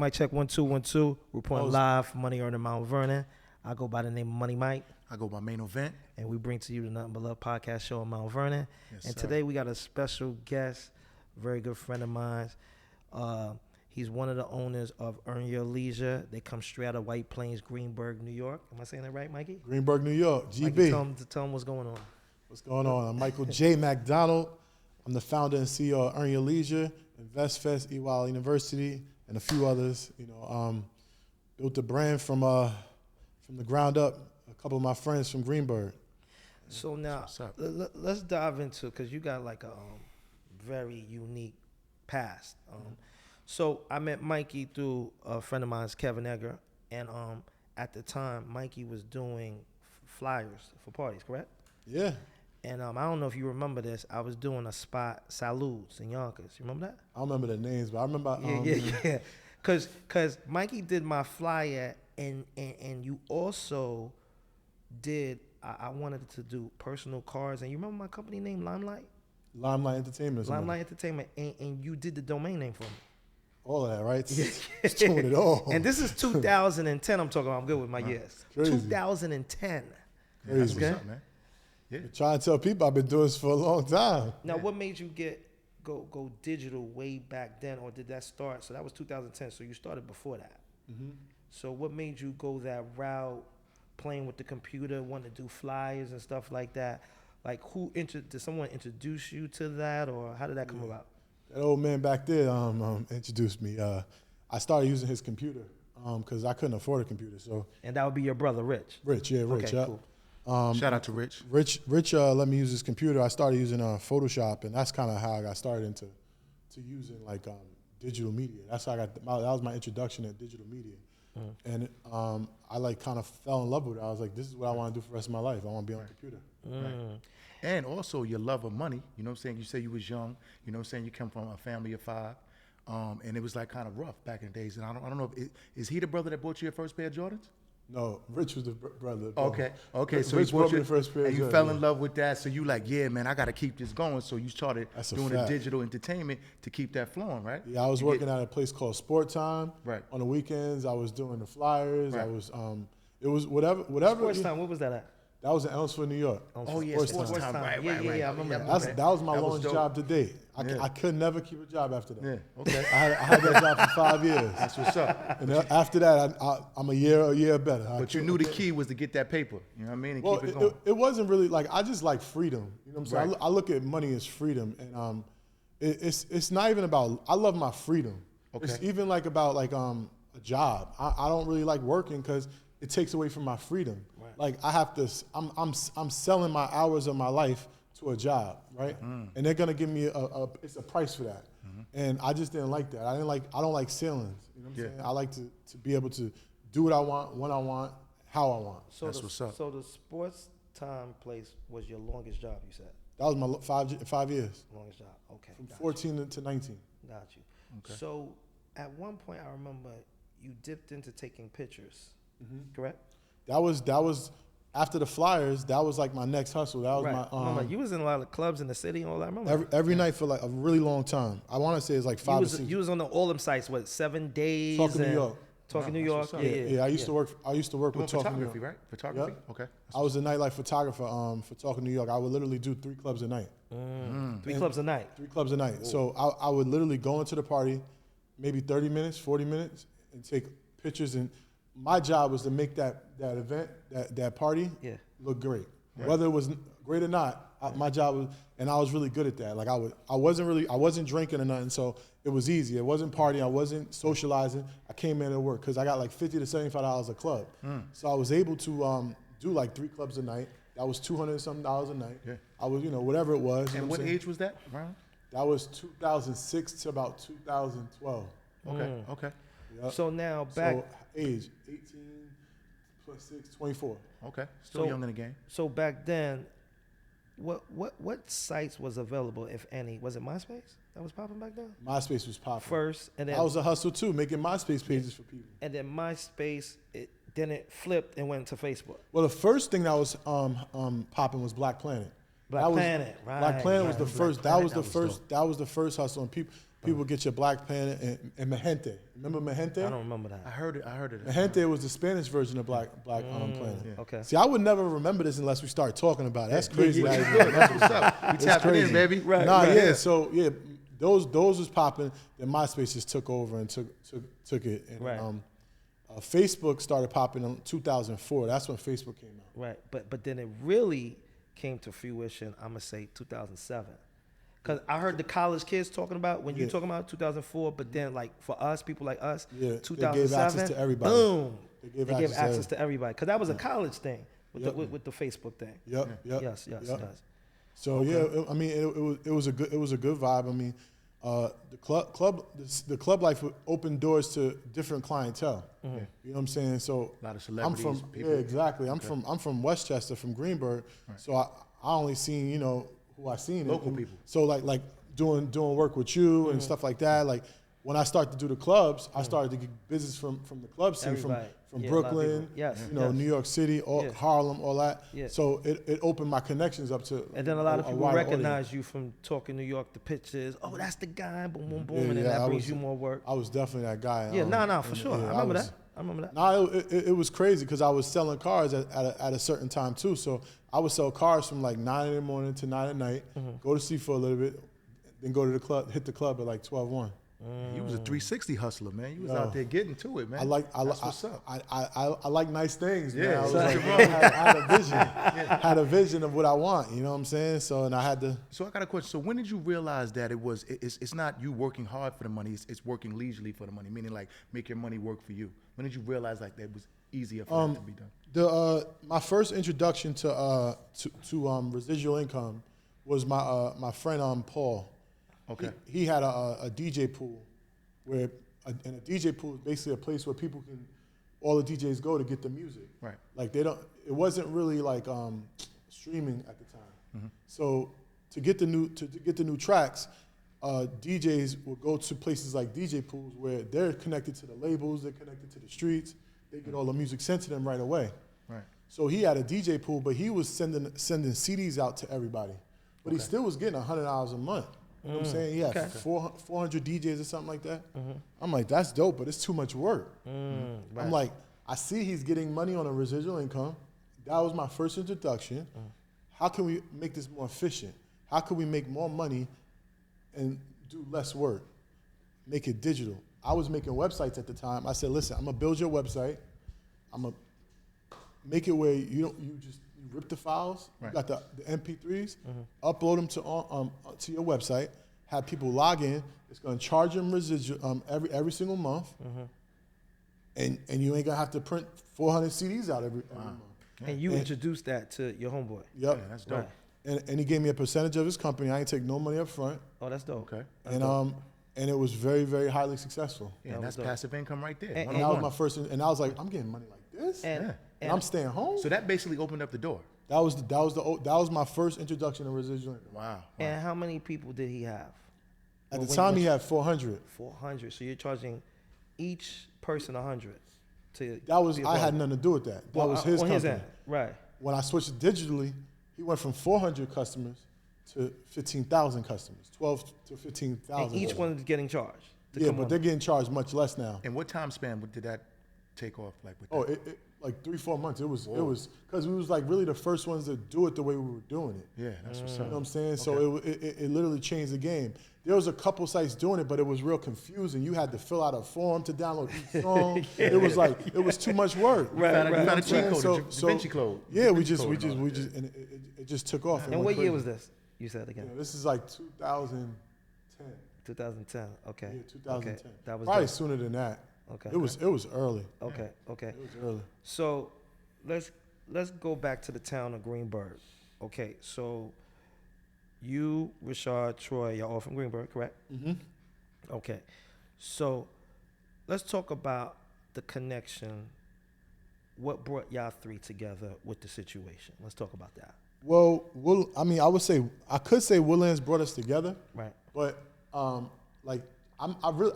Mic check 1 2 1 2. Reporting live from Money Earning Mount Vernon. I go by the name of Moneymike. I go by Mainovent. And we bring to you the Nothing But Love podcast show in Mount Vernon. Yes, and sir. Today we got a special guest, very good friend of mine. He's one of the owners of EarnYourLeisure. They come straight out of White Plains, Greenburgh, New York. Am I saying that right, Mikey? Greenburgh, New York, GB. Mikey, tell him what's going on. What's going on? I'm Michael J. MacDonald. I'm the founder and CEO of EarnYourLeisure, InvestFest, EWAL University, and a few others. Built the brand from the ground up. A couple of my friends from Greenburgh. So now, let's dive into, because you got like a very unique past. So I met Mikey through a friend of mine's, Kevin Egger, and at the time, Mikey was doing flyers for parties, correct? Yeah. And I don't know if you remember this. I was doing a spot, Salutes in Yonkers. You remember that? I don't remember the names, but I remember. Yeah. Cause Mikey did my flyer, and you also did. I wanted to do personal cards, and you remember my company name, Limelight? Limelight Entertainment. Limelight Entertainment, and you did the domain name for me. All of that, right? It's doing it all. And this is 2010. I'm talking about. I'm good with my years. Crazy. 2010. Crazy. That's what's up, man. Yeah. I'm trying to tell people I've been doing this for a long time. Now, what made you go digital way back then, or did that start? So that was 2010. So you started before that. Mm-hmm. So what made you go that route, playing with the computer, wanting to do flyers and stuff like that? Like, did someone introduce you to that, or how did that come about? That old man back there introduced me. I started using his computer because I couldn't afford a computer. And that would be your brother, Rich? Rich, yeah. Cool. Shout out to Rich. Rich let me use his computer. I started using Photoshop, and that's kind of how I got started into using digital media. That's how that was my introduction to digital media. And I kind of fell in love with it. I was like, this is what I want to do for the rest of my life. I want to be on a computer. Right. And also your love of money. You know what I'm saying? You say you was young. You know what I'm saying? You come from a family of 5. And it was kind of rough back in the days. And I don't know, is he the brother that bought you your first pair of Jordans? No, Rich was the brother. Okay. So Rich he bought me the first pair. And you fell in love with that. So you like, yeah, man, I got to keep this going. So you started doing the fact. digital entertainment to keep that flowing, right? Yeah, I was working at a place called Sport Time. Right. On the weekends, I was doing the flyers. Right. I was it was whatever. Sports Time. What was that at? That was in Elmsford, New York. Oh yeah, Sports Time. Right. Yeah, I remember that. That was my longest job to date. Yeah. I could never keep a job after that. Yeah. Okay. I had that job for 5 years. That's what's up. And after that, I'm a year better. But you knew the key was to get that paper. You know what I mean? And Well, keep it going. it wasn't really I just like freedom. You know what I'm saying? Right. I look at money as freedom, and it's not even about. I love my freedom. Okay. It's even about a job. I don't really like working because it takes away from my freedom. Right. Like I have to. I'm selling my hours of my life to a job, right? And they're gonna give me it's a price for that. And I just didn't like that. I don't like ceilings. You know what I'm saying? I like to be able to do what I want, when I want, how I want. So That's what's up. So the Sports Time place was your longest job, you said? That was my 5 years. Longest job, okay. From 14 to 19. Got you. Okay. So at one point, I remember you dipped into taking pictures, correct? That was after the flyers. That was my next hustle. That was my. Remember, you was in a lot of clubs in the city and all that. I remember Every night for a really long time. I want to say it's 5 or 6. You was on all them sites. What, 7 days? Talking New York. Talking New York. Yeah. I used to work. I used to work with Talking New York. Photography, right? Photography. Yep. Okay. I was a nightlife photographer for Talking New York. I would literally do 3 clubs a night. 3 clubs a night. 3 clubs a night. Ooh. So I would literally go into the party, maybe 30 minutes, 40 minutes, and take pictures. And my job was to make that event, that party, look great. Right. Whether it was great or not, my job was, and I was really good at that. I wasn't drinking or nothing, so it was easy. It wasn't partying. I wasn't socializing. I came in to work because I got $50 to $75 a club. So I was able to do 3 clubs a night. That was $200-something a night. Yeah. I was, whatever it was. And what age was that, Ron? That was 2006 to about 2012. Okay. Yep. So now back age 18 plus 6, 24. Okay. Still young in the game. So back then, what sites was available, if any? Was it MySpace that was popping back then? MySpace was popping first, and then I was a hustle too, making MySpace pages for people. And then MySpace, then it flipped and went to Facebook. Well, the first thing that was popping was Black Planet. Black Planet, right? Black Planet was the first. That was the Dope. first hustle, and people. people get your black pen and Magente. Remember Magente? I don't remember that. I heard it. Magente was the Spanish version of black pen. Yeah. Okay. See, I would never remember this unless we start talking about it. That's crazy. That's what's up. We tapping in, baby. Right. Yeah. So yeah, those was popping. Then MySpace just took over and took it. And, right. Facebook started popping in 2004. That's when Facebook came out. Right. But then it really came to fruition, I'm going to say 2007. Because I heard the college kids talking about, when you're talking about 2004, but then like for us, people like us, 2007, they gave access to everybody. Boom. They gave access to everybody. Because that was a college thing with the Facebook thing. Yep. Yes. So I mean, it was a good vibe. I mean, the club life would open doors to different clientele. You know what I'm saying? So a lot of celebrities. Yeah, exactly. I'm from Westchester, from Greenburgh. Right. So I only seen who I seen local people. So like doing work with you and stuff like that. Like when I started to do the clubs, I started to get business from the club scene, from Brooklyn, New York City, Harlem, all that. Yes. So it opened my connections up to. And then a lot of people recognize you from talking New York, the pictures. Oh, that's the guy. Boom, boom, boom, and then that brings you more work. I was definitely that guy. Yeah, for sure. I remember that. No, it was crazy because I was selling cars at a certain time too. So I would sell cars from like 9 in the morning to 9 at night, go to sleep for a little bit, then go to the club, hit the club at like 12:01. You was a 360 hustler, man. You was out there getting to it, man. That's what's up. I like nice things, man. Yeah, I was like, I had a vision. Had a vision of what I want. You know what I'm saying? So and I had to. So I got a question. So when did you realize that it's not you working hard for the money, it's working leisurely for the money, meaning like make your money work for you? When did you realize like that was easier for that to be done? My first introduction to residual income was my friend Paul. Okay. He had a DJ pool and a DJ pool is basically a place where people all the DJs go to get the music. Right. Like it wasn't really like streaming at the time. So to get the new tracks, DJs would go to places like DJ pools where they're connected to the labels, they're connected to the streets, they get all the music sent to them right away. Right. So he had a DJ pool, but he was sending CDs out to everybody. But he still was getting $100 a month. You know what I'm saying? He had 400 DJs or something like that. I'm like, that's dope, but it's too much work. Right. I'm like, I see he's getting money on a residual income. That was my first introduction. How can we make this more efficient? How can we make more money and do less work? Make it digital. I was making websites at the time. I said, listen, I'm gonna build your website. I'm gonna make it where you rip the files, you got the MP3s, upload them to your website, have people log in. It's going to charge them residual every single month, and you ain't gonna have to print 400 CDs out every month. And you introduced that to your homeboy. Yep, that's dope. Right. And he gave me a percentage of his company. I ain't take no money up front. Oh, that's dope. Okay. And it was very, very highly successful. Yeah, and that's passive income right there. And that was my first. And I was like, I'm getting money like this. And I'm staying home. So that basically opened up the door. That was my first introduction to residual income. Wow. And how many people did he have? At the time, he had 400. 400. So you're charging each person 100. I had nothing to do with that. That was his company. His end. Right. When I switched it digitally, he went from 400 customers to 15,000 customers, 12 to 15,000. And each one is getting charged. Yeah, but they're getting charged much less now. And what time span did that take off? Like with that? It like 3-4 months. It was because we was like really the first ones to do it the way we were doing it. Yeah, that's what's up. You know what I'm saying? Okay. So it literally changed the game. There was a couple sites doing it, but it was real confusing. You had to fill out a form to download each song. It was too much work. Right. You found a cheat code, Da Vinci Code. Yeah, we just and it just took off. And what year was this? You said again. This is like 2010. 2010. Okay. Yeah, 2010. Okay. That was probably sooner than that. Okay. It was early. Okay. Okay. It was early. So let's go back to the town of Greenburgh. Okay. So you, Rashad, Troy, y'all all from Greenburgh, correct? Mm-hmm. Okay. So let's talk about the connection. What brought y'all three together with the situation? Let's talk about that. Well, I could say Woodlands brought us together. Right. But I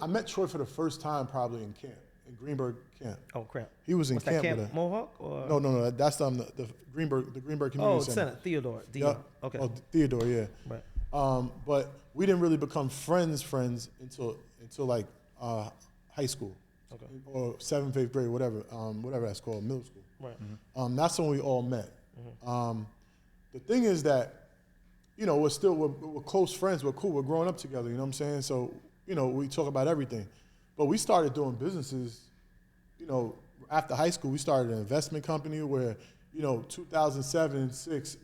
met Troy for the first time probably in camp, in Greenburgh camp. Oh, crap. He was in What's camp that with us. Mohawk or? No. That's the Greenburgh Community Center. Theodore. Yep. Okay. Oh, Theodore, yeah. Right. But we didn't really become friends until like high school, or 7th, 8th grade, whatever that's called, middle school. Right. Mm-hmm. That's when we all met. Mm-hmm. The thing is that, we're close friends. We're cool. We're growing up together. You know what I'm saying? So, we talk about everything. But we started doing businesses, after high school. We started an investment company where, 2007 and 2006,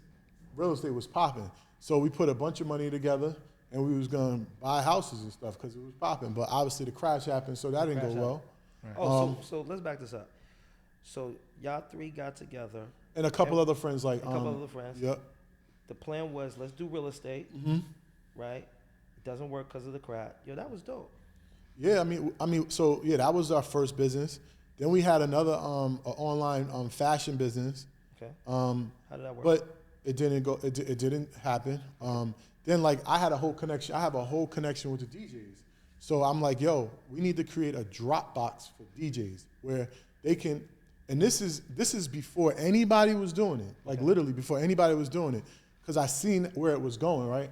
real estate was popping. So we put a bunch of money together, and we was going to buy houses and stuff because it was popping. But obviously the crash happened, so that didn't go well. Right. Oh, so let's back this up. So y'all three got together. And a couple other friends. A couple other friends. Yep. The plan was, let's do real estate, right? It doesn't work because of the crash. Yo, that was dope. Yeah, so that was our first business. Then we had another online fashion business. Okay. How did that work? But it didn't go. It didn't happen. Then I had a whole connection. I have a whole connection with the DJs. So I'm like, yo, we need to create a Dropbox for DJs where they can. And this is before anybody was doing it. Literally before anybody was doing it, because I seen where it was going. Right.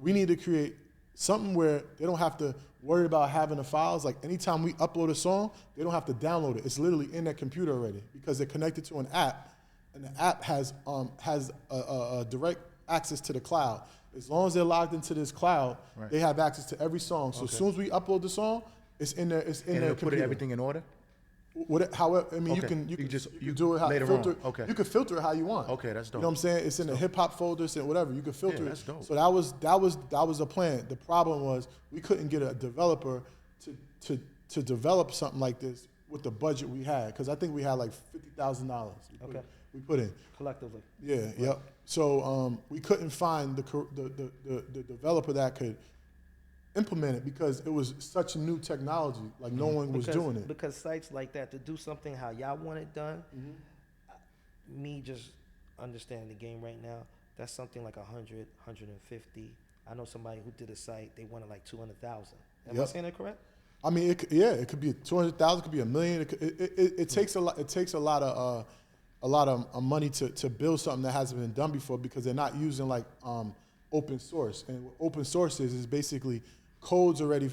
We need to create something where they don't have to worry about having the files. Like anytime we upload a song, they don't have to download it. It's literally in their computer already because they're connected to an app, and the app has a direct access to the cloud. As long as they're logged into this cloud, they have access to every song. So as soon as we upload the song, it's in there. It's in their computer. Put everything in order. However, you can do it how later filter. On. Okay. You can filter it how you want. Okay, that's dope. You know what I'm saying? It's in the hip hop folder, it's in whatever. You can filter that's it. dope. So that was the plan. The problem was we couldn't get a developer to develop something like this with the budget we had, because I think we had like $50,000. We put in collectively. Yeah. Right. Yep. So we couldn't find the developer that could implement it because it was such a new technology. Like no one was doing it. Because sites like that, to do something how y'all want it done, me just understanding the game right now, that's something like 100, 150. I know somebody who did a site, they wanted like 200,000. Am I saying that correct? I mean, it could be 200,000, it could be $1 million. It takes a lot. It takes a lot of money to build something that hasn't been done before, because they're not using open source. And what open source is basically codes already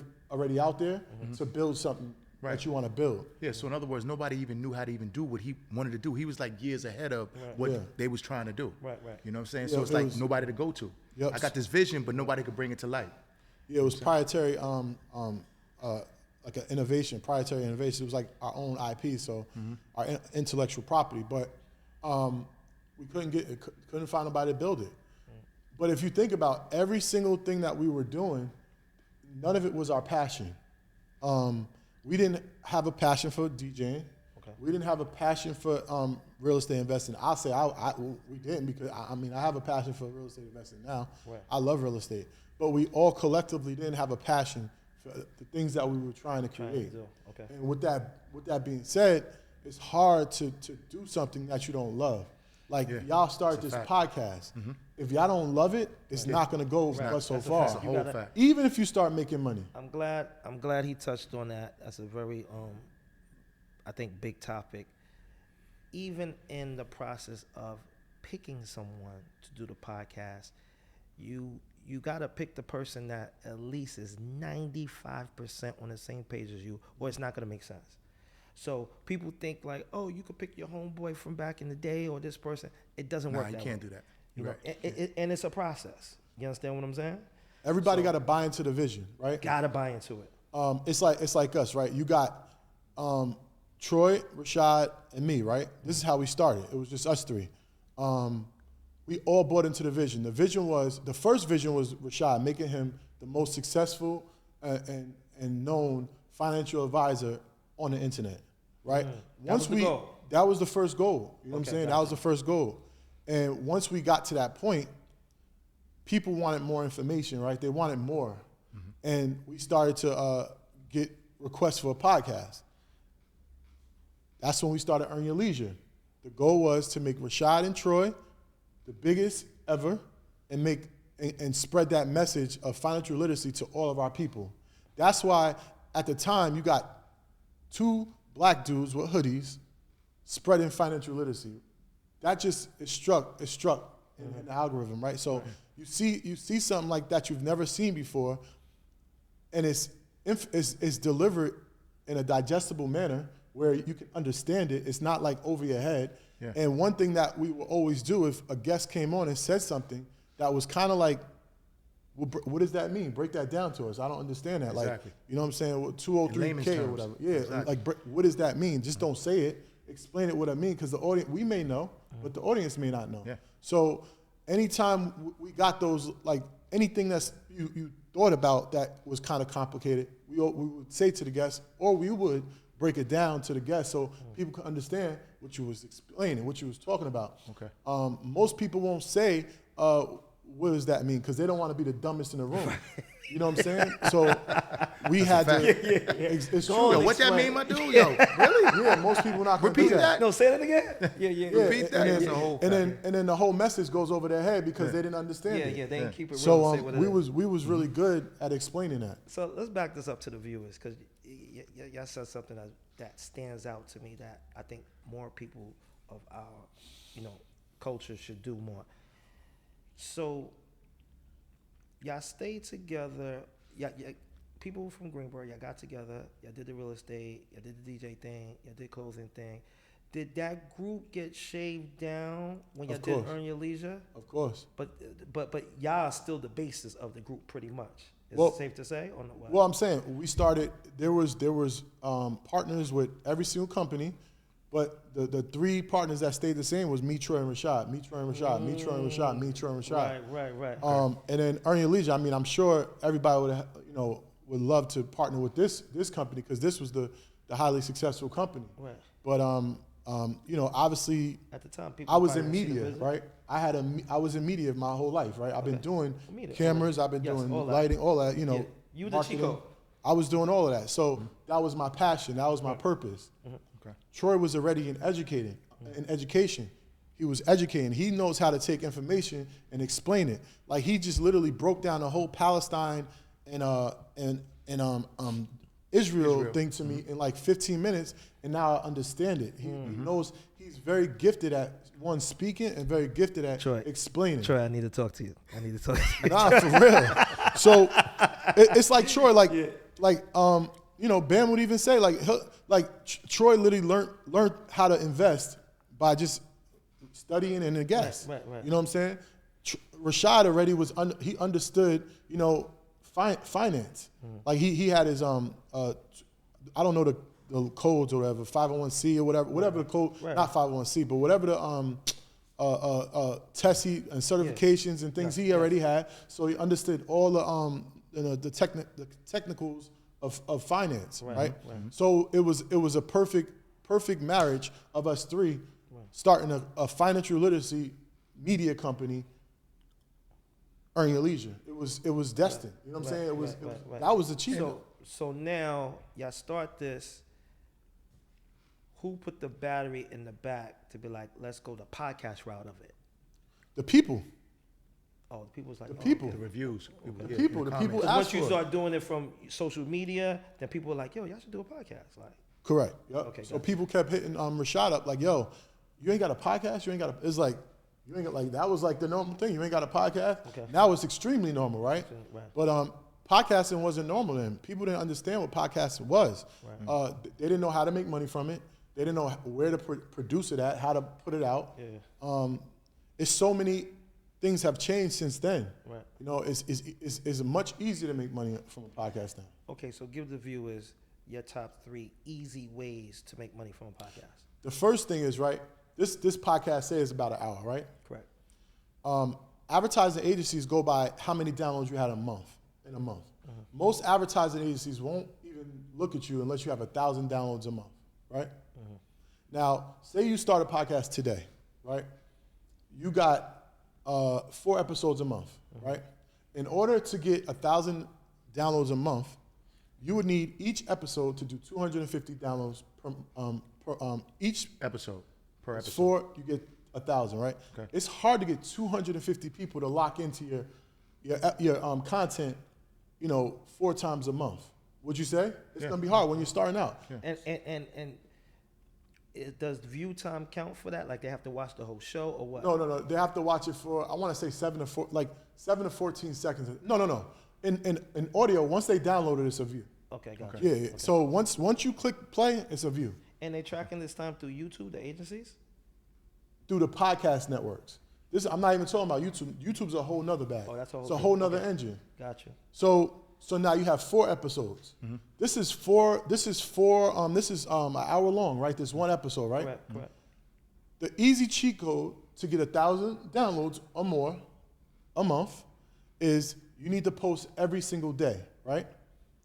out there to build something that you want to build. Yeah. So in other words, nobody even knew how to even do what he wanted to do. He was like years ahead of what they was trying to do. Right. You know what I'm saying? Yeah, so it's like nobody to go to. Yep. I got this vision, but nobody could bring it to life. Yeah, it was proprietary. Like an innovation, proprietary innovation. It was like our own IP, so our intellectual property. But we couldn't find nobody to build it. But if you think about every single thing that we were doing, none of it was our passion. We didn't have a passion for DJing. Okay. We didn't have a passion for real estate investing. I'll say we didn't, because I have a passion for real estate investing now. Right. I love real estate. But we all collectively didn't have a passion for the things that we were trying to create. Okay. And with that being said, it's hard to do something that you don't love. Like y'all started this podcast. If y'all don't love it, it's not going to go so far. That's a whole fact. Even if you start making money. I'm glad he touched on that. That's a very I think big topic. Even in the process of picking someone to do the podcast, you got to pick the person that at least is 95% on the same page as you, or it's not going to make sense. So people think like, oh, you could pick your homeboy from back in the day or this person. It doesn't work that way. You can't do that. You know, and it's a process. You understand what I'm saying? Everybody got to buy into the vision, right? Got to buy into it. It's like us, right? You got Troy, Rashad, and me, right? This is how we started. It was just us three. We all bought into the vision. The first vision was Rashad, making him the most successful and known financial advisor on the internet, right? That was the first goal. You know what I'm saying? That was the first goal. And once we got to that point, people wanted more information, right? They wanted more. And we started to get requests for a podcast. That's when we started Earn Your Leisure. The goal was to make Rashad and Troy the biggest ever and spread that message of financial literacy to all of our people. That's why at the time you got 2 black dudes with hoodies spreading financial literacy. That just it struck in the algorithm, right? So you see something like that you've never seen before, and it's delivered in a digestible manner where you can understand it. It's not like over your head. Yeah. And one thing that we will always do if a guest came on and said something that was kind of like, well, what does that mean? Break that down to us. I don't understand that. Exactly. Like, you know what I'm saying? 203K or whatever. Yeah, exactly. Like, what does that mean? Just don't say it. Explain it what I mean, because the audience, we may know, but the audience may not know. Yeah. So anytime we got those, like anything that's you thought about that was kind of complicated, we would say to the guests, or we would break it down to the guests so people could understand what you was explaining, what you was talking about. Okay. Most people won't say, what does that mean? Because they don't want to be the dumbest in the room. You know what I'm saying? So we had to. It's true. Yo, what that mean, my dude? Yo, really? Yeah, most people not going to repeat that. No, say that again. Yeah. Repeat that. And then the whole message goes over their head because they didn't understand it. Yeah, they didn't keep it real. So we was really good at explaining that. So let's back this up to the viewers, because y'all said something that stands out to me that I think more people of our culture should do more. So y'all stayed together. Yeah, people from Greenboro, y'all got together. Y'all did the real estate. Y'all did the DJ thing. Y'all did closing thing. Did that group get shaved down when y'all did Earn Your Leisure? Of course. But y'all are still the basis of the group, pretty much. Is it safe to say? Or no? Well, I'm saying we started. There was partners with every single company. But the three partners that stayed the same was me, Troy, and Rashad. Me, Troy, and Rashad. Me, Troy, and Rashad. Me, Troy, and Rashad. Right. And then Earn Your Leisure. I mean, I'm sure everybody would love to partner with this company because this was the highly successful company. Right. But obviously at the time, I was in media, right? I was in media my whole life, right? I've been doing cameras. I've been doing lighting, all that. You the marketing. Chico. I was doing all of that. So that was my passion. That was my purpose. Mm-hmm. Okay. Troy was already in education. He was educating. He knows how to take information and explain it. Like he just literally broke down the whole Palestine and Israel thing to me in like 15 minutes, and now I understand it. He knows. He's very gifted at speaking and very gifted at explaining. Troy, I need to talk to you. Nah, for real. So it's like Troy, Bam would even say Troy literally learned how to invest by just studying and a guess. Right. You know what I'm saying? Rashad already he understood, finance. Like he had his I don't know the codes or whatever, 501c or whatever the code, not 501c, but whatever the tests and certifications and things he already had. So he understood all the technicals of finance, right? So it was a perfect marriage of us three starting a financial literacy media company, Earn Your Leisure. It was destined. You know what I'm saying? That was achievement. So now y'all start this. Who put the battery in the back to be like, let's go the podcast route of it? The people. Oh, the people's like, the people. The reviews. The people once you start doing it from social media, then people were like, yo, y'all should do a podcast. Like, correct. Yep. Okay. So people kept hitting Rashad up like, yo, you ain't got a podcast? You ain't got a, it's like, you ain't got, like, that was like the normal thing. You ain't got a podcast? Okay. Now it's extremely normal, right? But podcasting wasn't normal then. People didn't understand what podcasting was. Right. They didn't know how to make money from it. They didn't know where to produce it at, how to put it out. Yeah. It's so many things have changed since then. Right. It's much easier to make money from a podcast now. Okay, so give the viewers your top 3 easy ways to make money from a podcast. The first thing is, right, this podcast says about an hour, right? Correct. Advertising agencies go by how many downloads you had in a month. Mm-hmm. Most advertising agencies won't even look at you unless you have 1,000 downloads a month, right? Mm-hmm. Now, say you start a podcast today, right? You got 4 episodes a month, right? In order to get 1,000 downloads a month, you would need each episode to do 250 downloads per each episode. Per episode. 4, you get 1,000, right? Okay. It's hard to get 250 people to lock into your content, 4 times a month. Would you say? It's gonna be hard when you're starting out. Yeah. And does view time count for that? Like they have to watch the whole show or what? No. They have to watch it for, I want to say 7 to 14 seconds. No. In audio, once they download it, it's a view. Okay, gotcha. Yeah. Okay. So once you click play, it's a view. And they tracking this time through YouTube, the agencies? Through the podcast networks. I'm not even talking about YouTube. YouTube's a whole nother bag. Oh, that's a whole It's a whole nother engine. Gotcha. So now you have 4 episodes. Mm-hmm. This is an hour long, right? This one episode, right? Correct. The easy cheat code to get 1,000 downloads or more a month is you need to post every single day, right?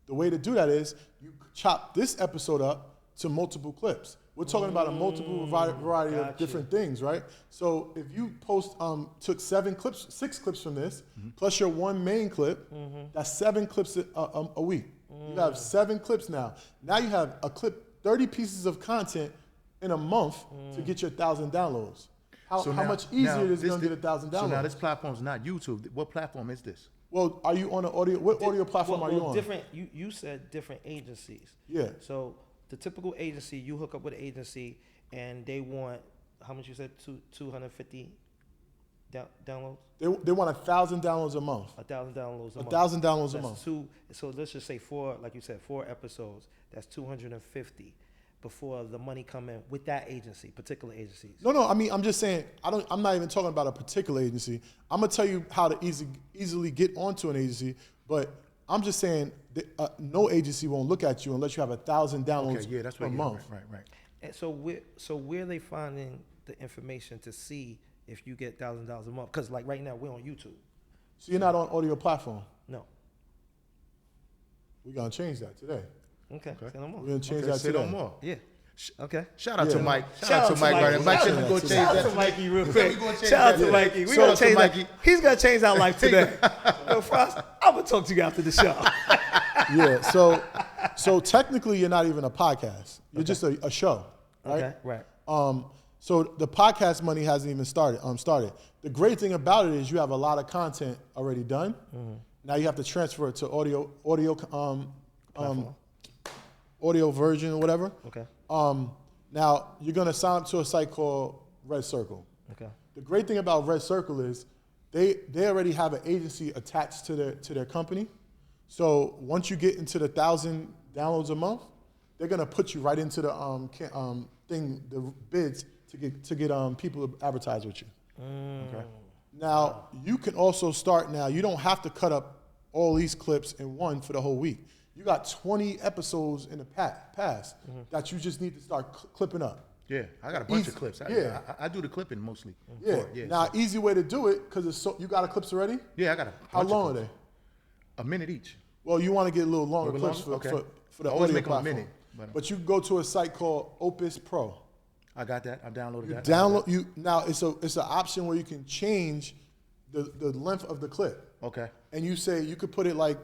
The way to do that is you chop this episode up to multiple clips. We're talking about a multiple variety of different things, right? So if you took 6 clips from this, plus your one main clip, that's 7 clips a week. You have 7 clips now. Now you have 30 pieces of content in a month to get your 1,000 downloads. How much easier it is going to get 1,000 downloads? So now this platform's not YouTube. What platform is this? Well, are you on an audio? What audio platform are you on? Different. You said different agencies. Yeah. So the typical agency, you hook up with an agency, and they want how much you said? 250 downloads. They want 1,000 downloads a month. 1,000 downloads a month. 1,000 downloads a That's month. So let's just say 4, like you said, 4 episodes. That's 250 before the money come in with that agency, particular agencies. No. I mean, I'm just saying. I'm not even talking about a particular agency. I'm gonna tell you how to easily get onto an agency, but I'm just saying that, no agency won't look at you unless you have 1,000 downloads per month. Right. And so where are they finding the information to see if you get $1,000 a month? Because like right now we're on YouTube. So you're not on audio platform. No. We're gonna change that today. Okay. Say no more. We're gonna change that Say today. no more. Yeah. Okay. Shout out to Mike. Shout out to Mike. Right? Mike said we're gonna change Shout out that. to Mikey real We quick. gonna change Shout out that to Mikey. today. We're gonna change Mikey. that. He's gonna change our life today. Yo, Frost, I'm gonna talk to you after the show. Yeah. So technically, you're not even a podcast. You're just a show, right? Okay. Right. So the podcast money hasn't even started. The great thing about it is you have a lot of content already done. Now you have to transfer it to audio version or whatever. Okay. Now you're gonna sign up to a site called Red Circle. Okay. The great thing about Red Circle is they already have an agency attached to their company. So once you get into the 1,000 downloads a month, they're gonna put you right into the the bids to get people to advertise with you. Okay. Now you can also start now. You don't have to cut up all these clips in one for the whole week. You got 20 episodes in the past that you just need to start clipping up. Yeah, I got a bunch of clips. I do the clipping mostly. Yeah. Now, easy way to do it because you got the clips already. Yeah, I got a. How long are they? A minute each. Well, you want to get a little longer clips for the audio platform. But you can go to a site called Opus Pro. I got that. I downloaded that. Now it's an option where you can change the length of the clip. Okay. And you could put it like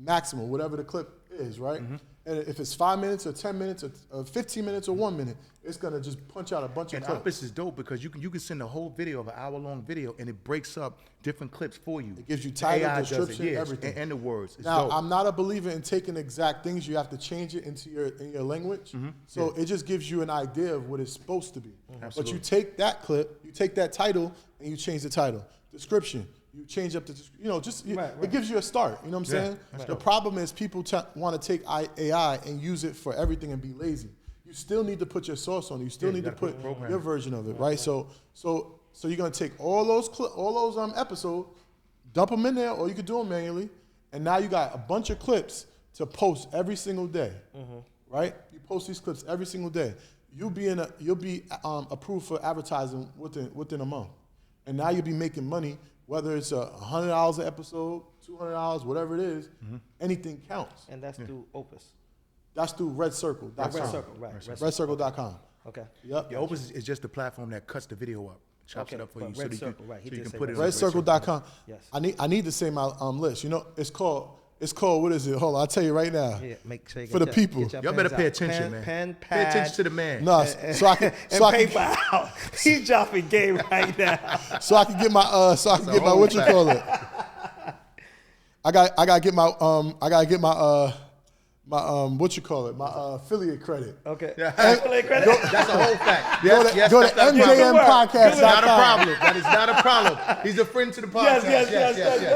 maximum, whatever the clip is, right? And if it's 5 minutes or 10 minutes or 15 minutes or 1 minute, it's gonna just punch out a bunch of clips. Opus is dope because you can send a whole video of an hour-long video and it breaks up different clips for you. It gives you title, description, everything. And the words. It's now, dope. I'm not a believer in taking exact things. You have to change it in your language. So it just gives you an idea of what it's supposed to be. Absolutely. But you take that clip, you take that title, and you change the title. Description. You change up the, it gives you a start. You know what I'm saying? The problem is people want to take AI and use it for everything and be lazy. You still need to put your sauce on it. You still need to put your version of it, right? So you're gonna take all those episodes, dump them in there, or you could do them manually, and now you got a bunch of clips to post every single day, right? You post these clips every single day. You'll be approved for advertising within a month, and now you'll be making money. Whether it's $100 an episode, $200, whatever it is, anything counts. And that's through Opus. That's through RedCircle.com. Red Circle, right. RedCircle.com. Okay. Yep. Yeah, Opus is just the platform that cuts the video up, chops it up for you, so you can put it on RedCircle.com. Yes. I need to say my list. It's called what is it? Hold on, I'll tell you right now. Yeah, make sure you for the people. Y'all better pay attention, man. Pen, pay pad, attention to the man. No, so I can paper out. He's dropping game right now. So I can get my what you call it. I gotta get my what you call it? My affiliate credit. Okay. Affiliate credit. That's a whole fact. Go to MJMpodcast.com. Not a problem. That is not a problem. He's a friend to the podcast. Yes.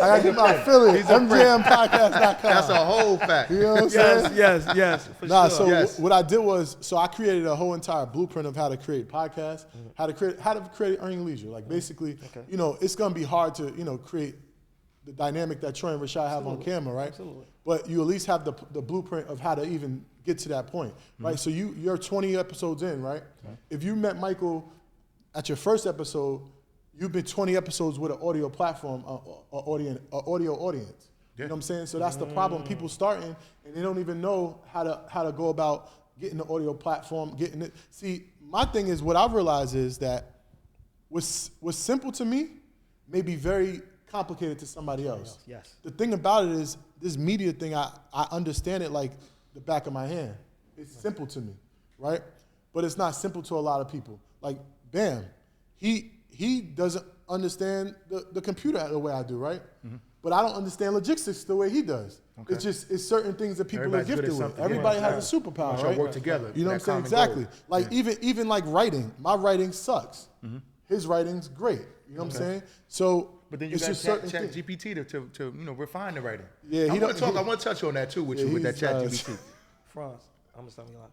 I got to get my affiliate. MJMpodcast.com. That's a whole fact. You know what I'm saying? Yes. So what I did was, I created a whole entire blueprint of how to create podcasts, how to create EarnYourLeisure. Like basically, it's gonna be hard to create the dynamic that Troy and Rashad have on camera, right? Absolutely. But you at least have the blueprint of how to even get to that point, right? So you're 20 episodes in, right? If you met Michael at your first episode, you've been 20 episodes with an audio platform, audio audience. You know what I'm saying? So that's the problem. People starting and they don't even know how to go about getting the audio platform, getting it. See, my thing is, what I've realized is that what's simple to me may be very complicated to somebody else. Yes. The thing about it is, this media thing, I understand it like the back of my hand. It's simple to me, right? But it's not simple to a lot of people. Like, bam, he doesn't understand the computer the way I do, right? But I don't understand logistics the way he does. Okay. It's certain things that people are gifted with. Everybody has a superpower, right? Work together. You know what I'm saying? Exactly. Like even like writing, my writing sucks. His writing's great. You know what I'm saying? So, but then you got Chat GPT to refine the writing. Yeah, I want to touch on that too with you with that Chat GPT. France, I'm gonna stop you live.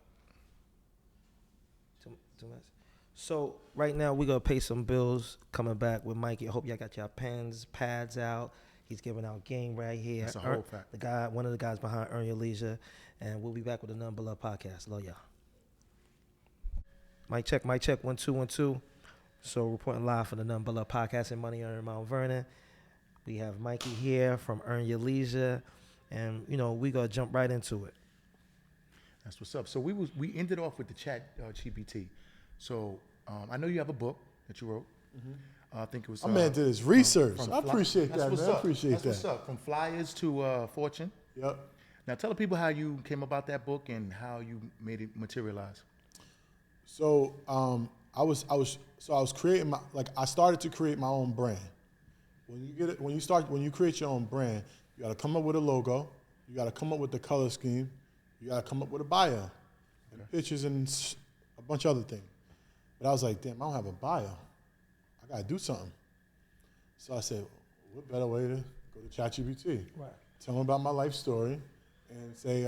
2 minutes. So right now we're gonna pay some bills. Coming back with Mikey. I hope y'all got your pens, pads out. He's giving out game right here. That's a whole fact. One of the guys behind Earn Your Leisure, and we'll be back with the Nothing But Love podcast. Love y'all. Mic check. 1 2 1 2. So reporting live for the Nothing But Love podcast in Money in Mount Vernon. We have Mikey here from Earn Your Leisure, and we gonna jump right into it. That's what's up. So we ended off with the Chat GPT. So I know you have a book that you wrote. I think it was. My man did his research. I appreciate that, man. I appreciate that. That's what's up. From Flyers to Fortune. Yep. Now tell the people how you came about that book and how you made it materialize. So I was creating I started to create my own brand. When you create your own brand, you got to come up with a logo, you got to come up with the color scheme, you got to come up with a bio, and pictures and a bunch of other things. But I was like, damn, I don't have a bio. I got to do something. So I said, what better way to go to ChatGPT? Right. Tell them about my life story and say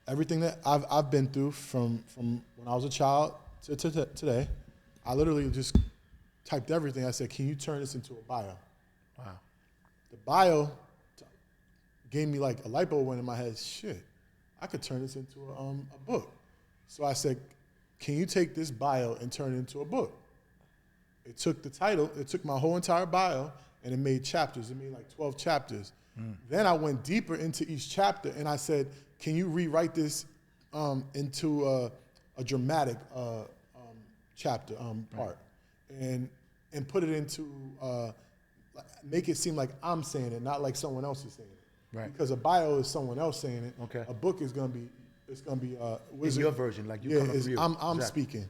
everything that I've been through from when I was a child to today. I literally just typed everything. I said, can you turn this into a bio? Wow. The bio gave me like a light bulb went in my head. Shit, I could turn this into a book. So I said, can you take this bio and turn it into a book? It took the title, it took my whole entire bio, and it made chapters. It made like 12 chapters. Then I went deeper into each chapter, and I said, can you rewrite this into a dramatic chapter part, and put it into make it seem like I'm saying it, not like someone else is saying it. Right. Because a bio is someone else saying it. Okay. A book is gonna be in your version, like you come up with you. I'm speaking.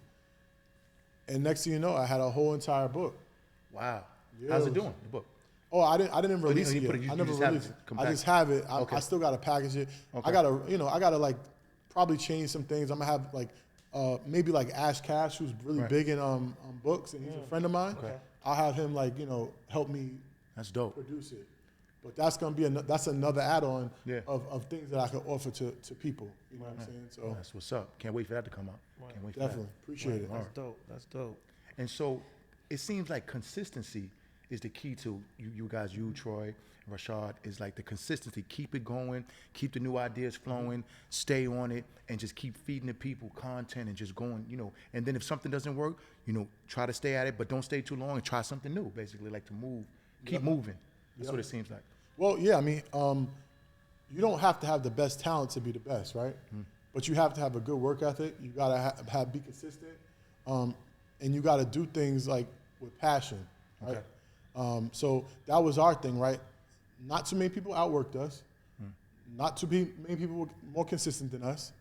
And next thing you know, I had a whole entire book. Wow. Yeah, How's it doing, the book? Oh, I didn't release it yet. I never released it. I just have it. I still gotta package it. Okay. I gotta like probably change some things. I'm gonna have like maybe like Ash Cash, who's really big in books, and he's a friend of mine. Okay. I'll have him help me. That's dope. Produce it. But that's gonna be that's another add-on of things that I can offer to people. You know what I'm saying? So that's what's up. Can't wait for that to come out. Right. Can't wait for definitely that. Appreciate it. That's dope. And so it seems like consistency is the key to you guys, you, Troy, Rashad, is like the consistency. Keep it going, keep the new ideas flowing, stay on it, and just keep feeding the people content and just going, and then if something doesn't work, try to stay at it, but don't stay too long and try something new, basically, like to move, keep moving. That's what it seems like. Well, yeah, I mean, you don't have to have the best talent to be the best, right? But you have to have a good work ethic. You gotta be consistent, and you gotta do things like with passion, right? Okay. So that was our thing, right? Not too many people outworked us. Not too many people were more consistent than us,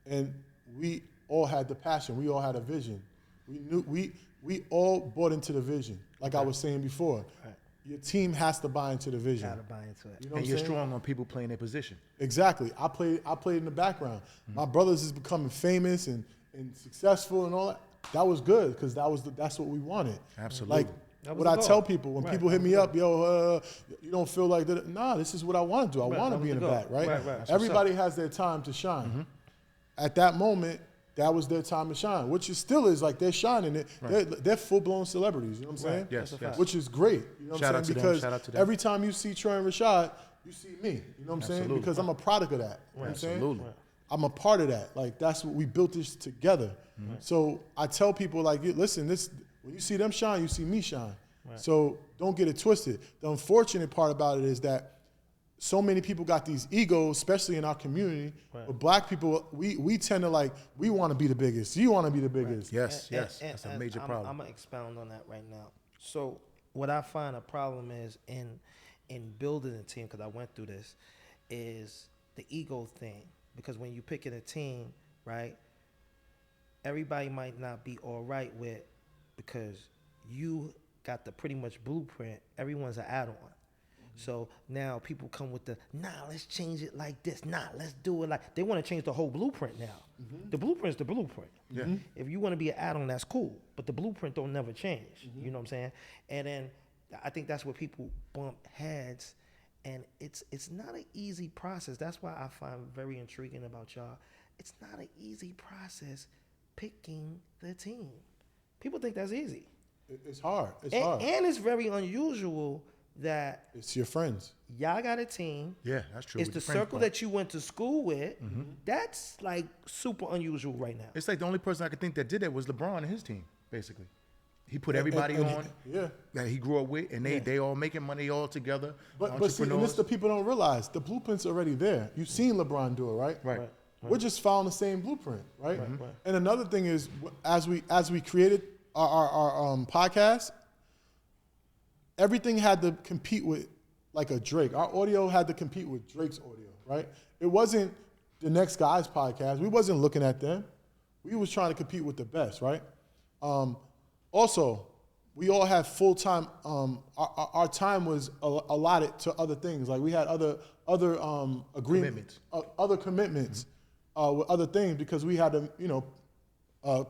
and we all had the passion. We all had a vision. We all bought into the vision. Like I was saying before, your team has to buy into the vision. Gotta buy into it. You know And what you're I'm saying? strong on people playing their position. Exactly. I played in the background. My brothers is becoming famous and successful and all that. That was good because that's what we wanted. Absolutely. Like That was what the I goal. tell people when Right, people hit that was me the up, yo, you don't feel like that. Nah, this is what I want to do. I Right, want that to be was in the the goal. back, right? Right, right. That's Everybody has their time to shine. At that moment, that was their time to shine, which is still is like they're shining. They're full-blown celebrities, you know what I'm saying? Right. Yes, That's a yes. fact. Which is great, you know what Shout I'm out saying? to them, Because shout out to them. every time you see Troy and Rashad, you see me, you know what I'm saying? Absolutely. Because I'm a product of that, you know what I'm saying? Absolutely. I'm a part of that. Like that's what we built this together. So I tell people like, listen, this when you see them shine, you see me shine. So don't get it twisted. The unfortunate part about it is that so many people got these egos, especially in our community. But black people, we tend to like, we want to be the biggest. You want to be the biggest. Yes, yes. That's a major problem. I'm gonna expound on that right now. So what I find a problem is in building a team, because I went through this, is the ego thing. Because when you pick in a team, right, everybody might not be all right with, because you got the pretty much blueprint. Everyone's an add-on. So now people come with the, nah, let's change it like this. Nah, let's do it like, they want to change the whole blueprint now. The blueprint's the blueprint. Yeah. If you want to be an add-on, that's cool. But the blueprint don't never change. You know what I'm saying? And then I think that's where people bump heads. And it's not an easy process. That's why I find very intriguing about y'all. It's not an easy process picking the team. People think that's easy. It's hard. It's And, hard. and it's very unusual that It's your friends. y'all got a team. Yeah, that's true. It's with the your friend circle part. that you went to school with. That's like super unusual right now. It's like the only person I could think that did that was LeBron and his team, basically. He put everybody And on yeah. that he grew up with, and they all making money all together. But see, and this entrepreneurs. the people don't realize. The blueprint's already there. You've seen LeBron do it, right? Right. We're just following the same blueprint, right? And another thing is, as we created our podcast, everything had to compete with like a Drake. Our audio had to compete with Drake's audio, right? It wasn't the next guy's podcast. We wasn't looking at them. We was trying to compete with the best, right? Also, we all had full-time, our time was allotted to other things. Like we had other agreements, other commitments with other things because we had to,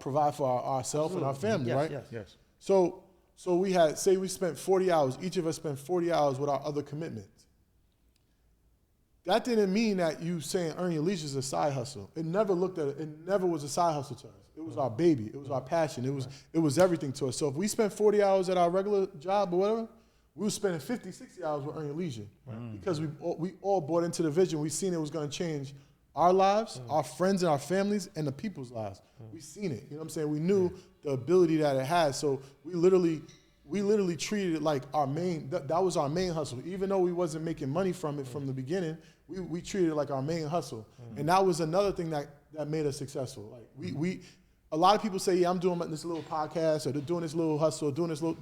provide for ourselves and our family, right? Yes. So we had, say we spent 40 hours, each of us spent 40 hours with our other commitments. That didn't mean that you saying earn your leisure is a side hustle. It never was a side hustle to us. It was our baby. It was our passion. It was everything to us. So if we spent 40 hours at our regular job or whatever, we were spending 50, 60 hours with Earn Your Leisure because we all bought into the vision. We seen it was going to change our lives, our friends and our families, and the people's lives. We seen it. You know what I'm saying? We knew the ability that it had. So we literally treated it like our main. That was our main hustle. Even though we wasn't making money from it from the beginning, we treated it like our main hustle. And that was another thing that made us successful. Like we a lot of people say, yeah, I'm doing this little podcast, or they're doing this little hustle, or doing this little,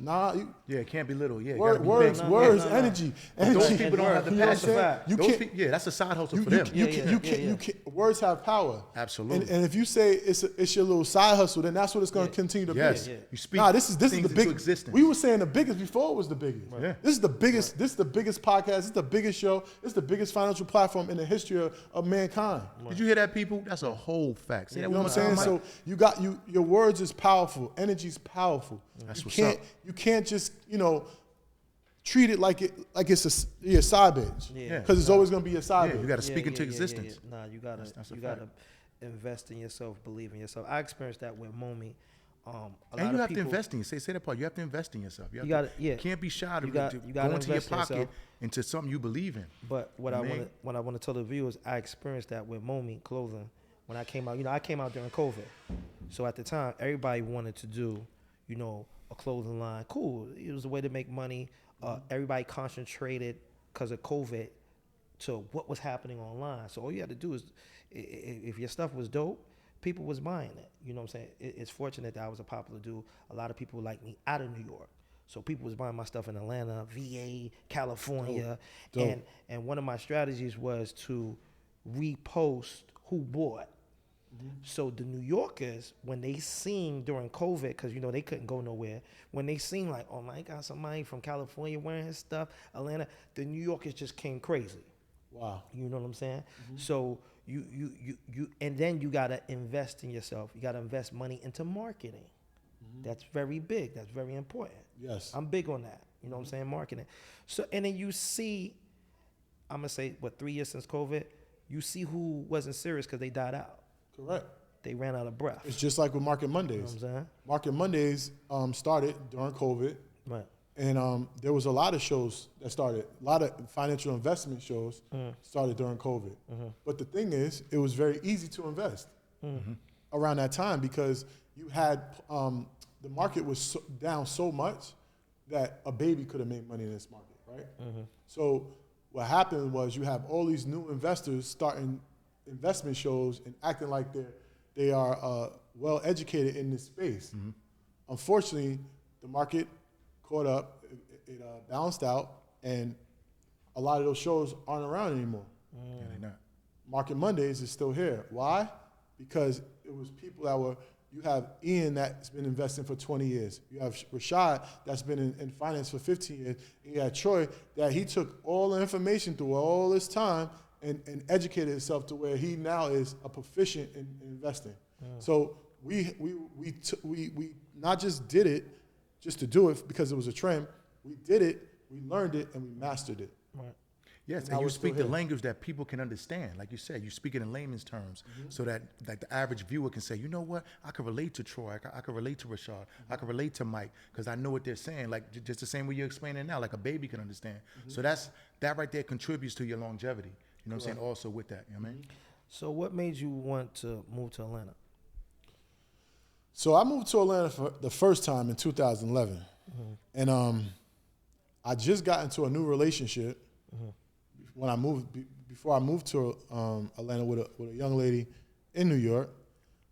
it can't be little. Yeah, words, energy. Those people don't have the You know what I'm passion. saying? Yeah, that's a side hustle for them. You can't. Words have power. Absolutely. And if you say it's your little side hustle, then that's what it's going to continue to be. Yes. You speak this is the things into biggest. existence. We were saying the biggest before it was the biggest. Yeah. This is the biggest. This is the biggest podcast. This is the biggest show. This is the biggest financial platform in the history of mankind. Did you hear that, people? That's a whole fact. Say that You know one what I'm more saying? time, So your words is powerful. Energy is powerful. That's what's can't up. you can't just treat it like it's your side bitch. Yeah. Because it's always gonna be a side bitch. You got to speak into existence. Nah, you gotta That's a you fact. gotta invest in yourself, believe in yourself. I experienced that with Momi. And you have to invest in yourself. Say that part. You have to invest in yourself. You gotta- yeah. Can't be shy to You gotta go into your invest in pocket yourself. into something you believe in. But what I Man. want to tell the viewers, I experienced that with Momi clothing when I came out. I came out during COVID, so at the time everybody wanted to do, a clothing line. Cool, it was a way to make money. Everybody concentrated because of COVID to what was happening online. So all you had to do is, if your stuff was dope, people was buying it. You know what I'm saying? It's fortunate that I was a popular dude. A lot of people like me out of New York. So people was buying my stuff in Atlanta, VA, California. Dope. And one of my strategies was to repost who bought. So the New Yorkers, when they seen during COVID, because you know they couldn't go nowhere, when they seen like, oh my, got somebody from California wearing his stuff, Atlanta, the New Yorkers just came crazy. Wow. You know what I'm saying? So you and then you gotta invest in yourself. You gotta invest money into marketing. That's very big. That's very important. Yes. I'm big on that. You know what I'm saying? Marketing. So and then you see, I'm gonna say 3 years since COVID, you see who wasn't serious because they died out. Correct. They ran out of breath. It's just like with Market You know Mondays. what I'm saying? Market Mondays started during COVID. Right. And there was a lot of shows that started, a lot of financial investment shows started during COVID. But the thing is, it was very easy to invest around that time because you had, the market was down so much that a baby could have made money in this market, right? So what happened was you have all these new investors starting investment shows and acting like they are well educated in this space. Unfortunately, the market caught up, it balanced out, and a lot of those shows aren't around anymore. Yeah, they're not. Market Mondays is still here. Why? Because it was people that were, you have Ian that's been investing for 20 years. You have Rashad that's been in finance for 15 years. And you had Troy that he took all the information through all this time and educated himself to where he now is a proficient in investing. So we not just did it just to do it because it was a trend. We did it, we learned it, and we mastered it. Right. Yes, Now and you we're still speak the here. language that people can understand. Like you said, you speak it in layman's terms so that like the average viewer can say, you know what, I can relate to Troy, I can relate to Rashad, I can relate to Mike because I know what they're saying. Like just the same way you're explaining now, like a baby can understand. So that right there contributes to your longevity. You know what I'm saying? Also with that, you know what I mean? So what made you want to move to Atlanta? So I moved to Atlanta for the first time in 2011. And I just got into a new relationship when I moved, before I moved to Atlanta with a young lady in New York.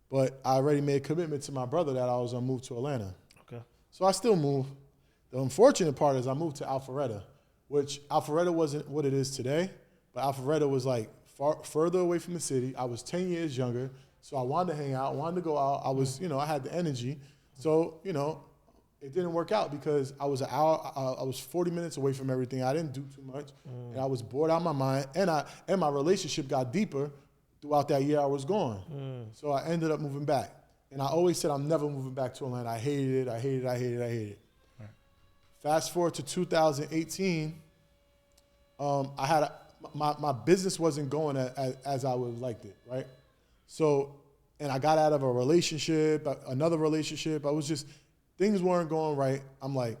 But I already made a commitment to my brother that I was going to move to Atlanta. Okay. So I still moved. The unfortunate part is I moved to Alpharetta, which Alpharetta wasn't what it is today, but Alpharetta was like further away from the city. I was 10 years younger, so I wanted to hang out, wanted to go out. I was, I had the energy. So, it didn't work out because I was an hour, I was 40 minutes away from everything. I didn't do too much, and I was bored out of my mind. And my relationship got deeper throughout that year I was gone. So I ended up moving back. And I always said I'm never moving back to Atlanta. I hated it. Right. Fast forward to 2018, I had my business wasn't going as I would have liked it, right? So, and I got out of a relationship, another relationship. I was just, things weren't going right. I'm like,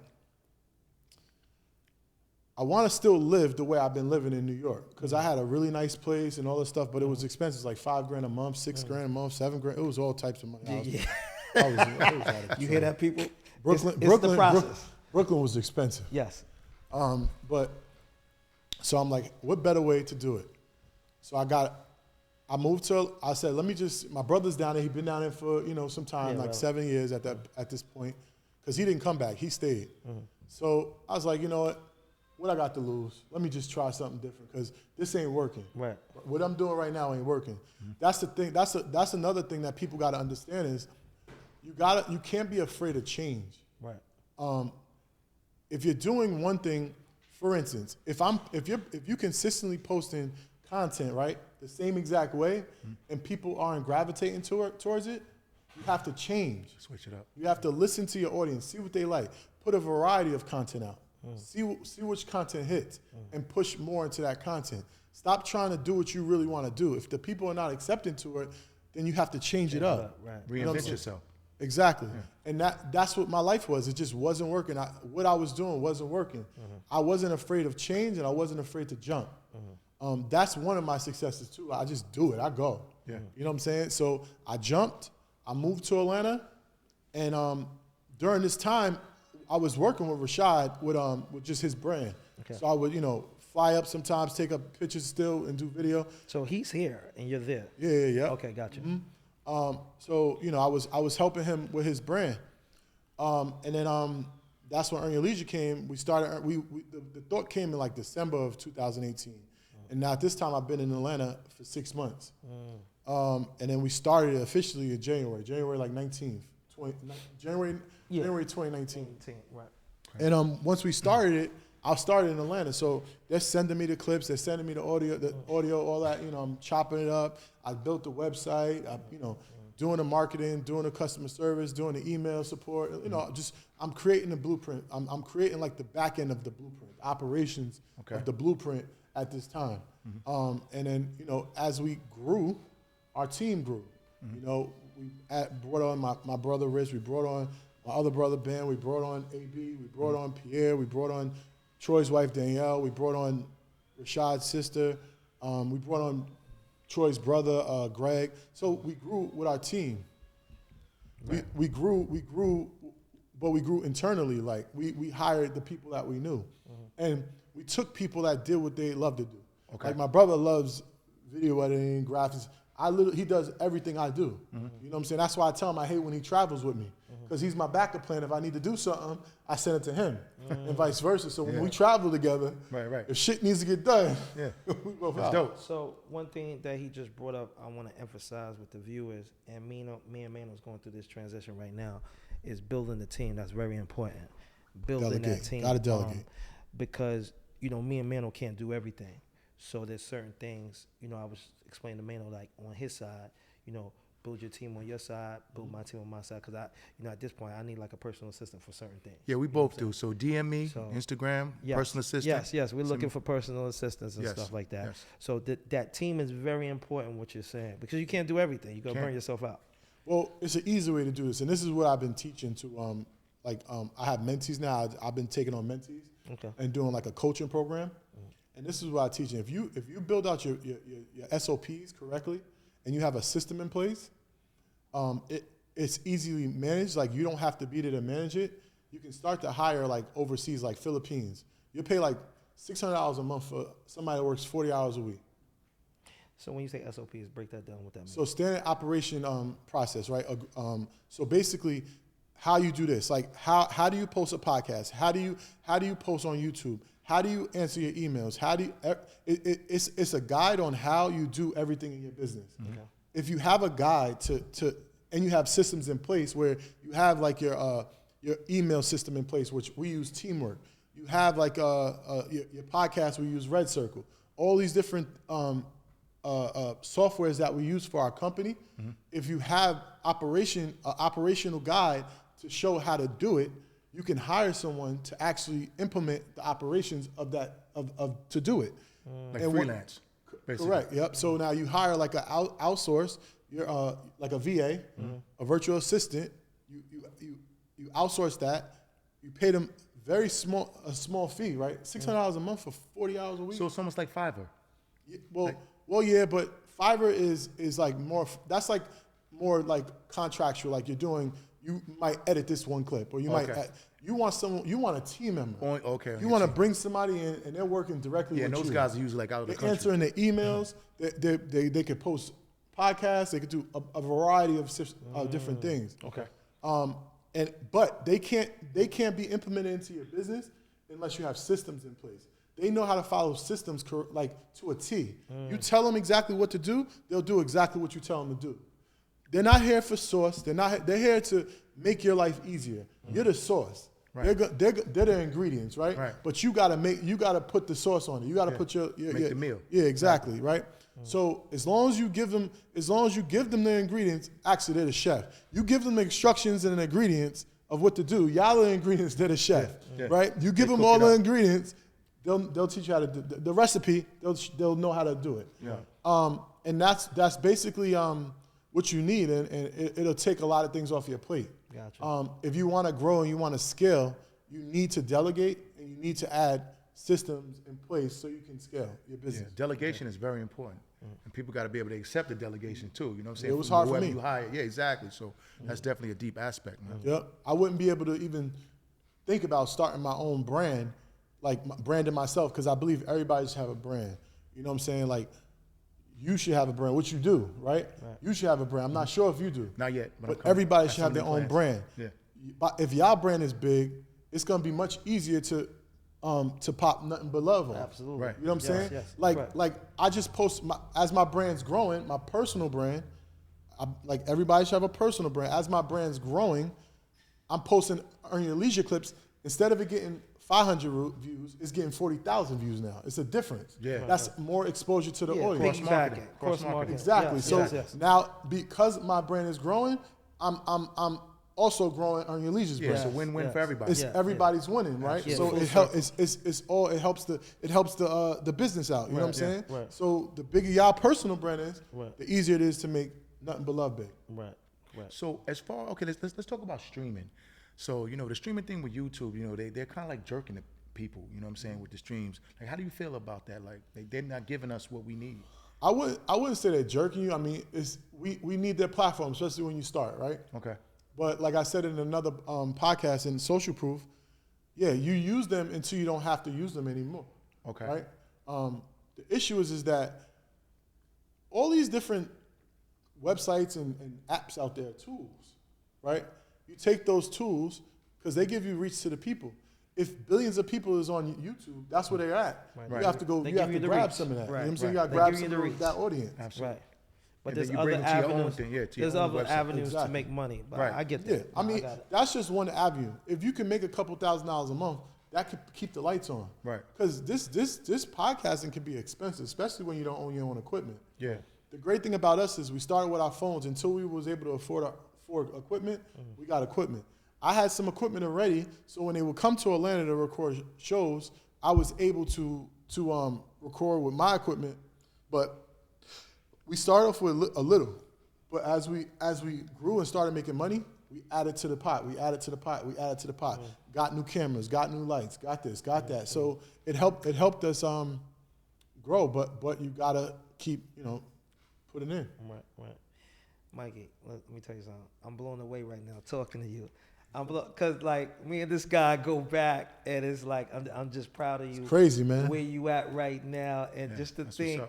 I want to still live the way I've been living in New York because I had a really nice place and all this stuff, but it was expensive, like $5,000 a month, $6,000 a month, $7,000. It was all types of money. I was out of control. You hear that, people? Brooklyn, it's the process. Brooklyn was expensive. Yes. So I'm like, what better way to do it? So I moved to, I said, my brother's down there. He'd been down there for, some time, like 7 years at this point, because he didn't come back. He stayed. So I was like, you know what I got to lose? Let me just try something different because this ain't working. Right. What I'm doing right now ain't working. That's the thing. That's another thing that people got to understand is you can't be afraid of change. Right. If you're doing one thing, for instance, if you consistently posting content, right, the same exact way, and people aren't gravitating towards it, you have to change. Switch it up. You have to listen to your audience, see what they like, put a variety of content out, see which content hits, and push more into that content. Stop trying to do what you really want to do. If the people are not accepting to it, then you have to change it up. Right. Reinvent yourself. Exactly. Yeah. And that's what my life was. It just wasn't working. What I was doing wasn't working. I wasn't afraid of change, and I wasn't afraid to jump. That's one of my successes, too. I just do it. I go. Yeah. You know what I'm saying? So I jumped. I moved to Atlanta. And during this time, I was working with Rashad with just his brand. Okay. So I would, fly up sometimes, take up pictures still, and do video. So he's here, and you're there. Yeah. Okay, gotcha. So I was helping him with his brand, and then that's when EarnYourLeisure came. We started. The thought came in like December of 2018, And now at this time, I've been in Atlanta for 6 months. And then we started officially in January like 19th, January 2019. Right. And once we started it, I started in Atlanta. So they're sending me the clips, they're sending me the audio, all that. You know, I'm chopping it up. I built the website. Doing the marketing, doing the customer service, doing the email support. You know, just I'm creating the blueprint. I'm creating like the back end of the blueprint, operations of the blueprint at this time. And then, you know, as we grew, our team grew. You know, we brought on my brother Rich, we brought on my other brother Ben, we brought on AB, we brought on Pierre, we brought on Troy's wife Danielle, we brought on Rashad's sister, we brought on Troy's brother Greg. So we grew with our team. Right. We grew, but we grew internally. Like we hired the people that we knew, and we took people that did what they love to do. Okay. Like my brother loves video editing, graphics. He does everything I do. You know what I'm saying? That's why I tell him I hate when he travels with me, because he's my backup plan. If I need to do something, I send it to him, and vice versa. So when we travel together, if shit needs to get done, we both out. Dope. So one thing that he just brought up, I want to emphasize with the viewers, and me and Mano's going through this transition right now, is building the team. That's very important. Building that team. Gotta delegate. Because, you know, me and Mano can't do everything. So there's certain things, you know, I was explaining to Mano, like on his side, you know, build your team on your side, build my team on my side. Because at this point, I need like a personal assistant for certain things. Yeah, we both do. So DM me, Instagram, personal assistant. Yes. We're looking for personal assistants and stuff like that. Yes. So that team is very important, what you're saying, because you can't do everything. You're going to burn yourself out. Well, it's an easy way to do this. And this is what I've been teaching to, I have mentees now. I've been taking on mentees and doing like a coaching program. And this is what I teach. If you build out your SOPs correctly and you have a system in place, it's easily managed. Like you don't have to be there to manage it. You can start to hire like overseas, like Philippines. You'll pay like $600 a month for somebody that works 40 hours a week. So when you say SOPs, break that down. What that means? So standard operation process, right? So basically, how you do this? Like how do you post a podcast? How do you post on YouTube? How do you answer your emails? It's a guide on how you do everything in your business. Okay. If you have a guide and you have systems in place where you have like your email system in place, which we use Teamwork. You have like your podcast, we use Red Circle. All these different softwares that we use for our company. If you have operational guide to show how to do it, you can hire someone to actually implement the operations of that to do it. Like freelance, basically. Correct. Yep. So now you hire like an outsource, you're like a VA, a virtual assistant. You outsource that. You pay them a small fee, right? $600 a month for 40 hours a week. So it's almost like Fiverr. Yeah, but Fiverr is like more. That's like more like contractual. Like you might edit this one clip, or you might. You want a team member. You want to bring somebody in, and they're working directly with you. Yeah, those guys are usually like out of the country. Answering the emails. They could post podcasts. They could do a variety of different things. Okay. But they can't be implemented into your business unless you have systems in place. They know how to follow systems like to a T. You tell them exactly what to do, they'll do exactly what you tell them to do. They're not here for sauce. They're here to make your life easier. You're the sauce. Right. They're the ingredients, right? But you gotta put the sauce on it. You gotta put your make the meal. Yeah, exactly, right? So as long as you give them the ingredients, actually they're the chef. You give them the instructions and the ingredients of what to do. Y'all are the ingredients, they're the chef, right? You give them all the ingredients, they'll teach you how to do the recipe. They'll know how to do it. Yeah. And that's basically what you need, and it'll take a lot of things off your plate. Gotcha. If you want to grow and you want to scale, you need to delegate and you need to add systems in place so you can scale your business. Yeah, delegation is very important. And people got to be able to accept the delegation too. You know what I'm saying? It was hard for me. You hire. Yeah, exactly. So that's definitely a deep aspect, man. Yep. I wouldn't be able to even think about starting my own brand, like branding myself, because I believe everybody should have a brand. You know what I'm saying? Like, you should have a brand, which you do, right? You should have a brand. I'm not sure if you do. Not yet. But everybody should have their own brand. Yeah. If y'all brand is big, it's going to be much easier to to pop Nothing But Love on. Absolutely. Right. You know what I'm saying? Yes. Like I just post as my brand's growing, my personal brand. Like everybody should have a personal brand. As my brand's growing, I'm posting Earn Your Leisure clips. Instead of it getting 500 views, it's getting 40,000 views now. It's a difference. Yeah. That's more exposure to the audience. Cross-marketing. Exactly. Yeah. So now, because my brand is growing, I'm also growing Earn Your Leisure's brand. It's a win-win for everybody. It's everybody's winning, right? Yeah. So it helps the business out. You know what I'm saying? Right. So the bigger y'all personal brand is, Right. the easier it is to make Nothing But Love big. Right. So as far, okay, let's talk about streaming. So, the streaming thing with YouTube, they're kind of like jerking the people, you know what I'm saying, with the streams. Like, how do you feel about that? Like, they're not giving us what we need. I wouldn't say they're jerking you. I mean, we need their platform, especially when you start, right? Okay. But like I said in another podcast in Social Proof, yeah, you use them until you don't have to use them anymore. Okay. Right? The issue is that all these different websites and apps out there are tools, right? You take those tools because they give you reach to the people. If billions of people is on YouTube, that's where they're at. Right. You have to go. They You have give to you the grab reach. some of that. Right. You know what I'm saying? You Right. got to grab They give some you of the that audience. Absolutely. Right. But And there's then you other bring them to your own avenues. thing, to your There's own other website. avenues Exactly. to make money. But Right. I get Yeah, that. I mean, got it. that's just one avenue. If you can make a couple $1,000s a month, that could keep the lights on. Right. Because this podcasting can be expensive, especially when you don't own your own equipment. Yeah. The great thing about us is we started with our phones. Until we was able to afford equipment, we got equipment. I had some equipment already, so when they would come to Atlanta to record shows, I was able to record with my equipment. But we started off with a little. But as we grew and started making money, we added to the pot. We added to the pot. We added to the pot. Got new cameras. Got new lights. Got this. Got that. So it helped us grow. But you gotta keep putting in. Right. Mikey, let me tell you something. I'm blown away right now talking to you. Cause like me and this guy go back, and it's like I'm just proud of you. It's crazy, man. Where you at right now, and just to that's think,